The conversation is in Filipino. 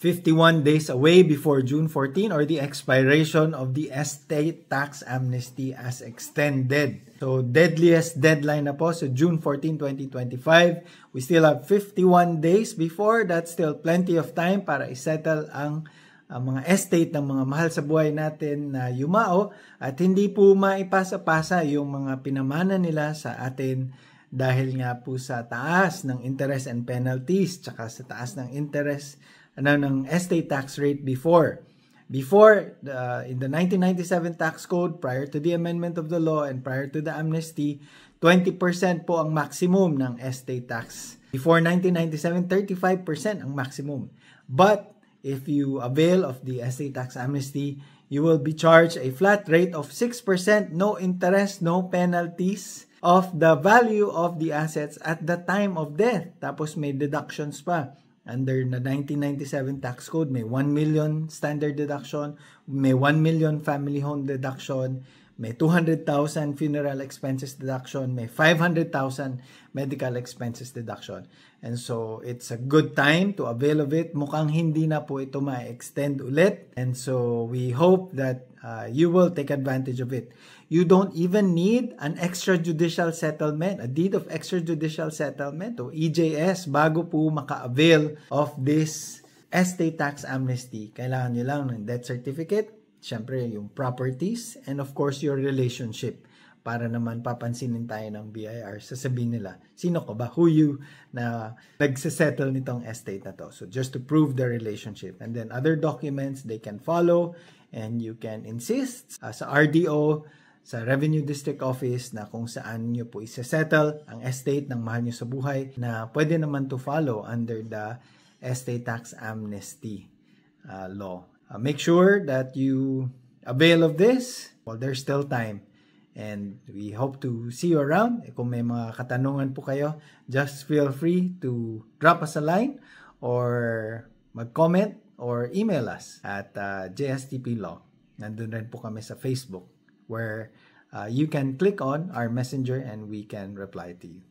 51 days away before June 14 or the expiration of the estate tax amnesty as extended. So deadliest deadline na po, so June 14, 2025. We still have 51 days before. That's still plenty of time para isettle ang mga estate ng mga mahal sa buhay natin na yumao at hindi po maipasa-pasa yung mga pinamana nila sa atin dahil nga po sa taas ng interest and penalties tsaka sa taas ng interest ng estate tax rate before. In the 1997 tax code, prior to the amendment of the law and prior to the amnesty, 20% po ang maximum ng estate tax. Before 1997, 35% ang maximum. But if you avail of the estate tax amnesty, you will be charged a flat rate of 6%, no interest, no penalties of the value of the assets at the time of death. Tapos may deductions pa. Under the 1997 tax code, may 1 million standard deduction, may 1 million family home deduction, may 200,000 funeral expenses deduction, may 500,000 medical expenses deduction. And so, it's a good time to avail of it. Mukhang hindi na po ito ma-extend ulit. And so, we hope that you will take advantage of it. You don't even need an extrajudicial settlement, a deed of extrajudicial settlement o EJS bago po maka-avail of this estate tax amnesty. Kailangan nyo lang ng death certificate, syempre yung properties, and of course your relationship. Para naman papansinin tayo ng BIR, sasabihin nila, sino ka ba? Who you na nagsisettle nitong estate na to? So just to prove the relationship. And then other documents they can follow and you can insist sa RDO, sa Revenue District Office na kung saan nyo po isa-settle ang estate ng mahal nyo sa buhay na pwede naman to follow under the estate tax amnesty law. Make sure that you avail of this while there's still time. And we hope to see you around. Kung may mga katanungan po kayo, just feel free to drop us a line or mag-comment or email us at JSTP Law. Nandun rin po kami sa Facebook where you can click on our messenger and we can reply to you.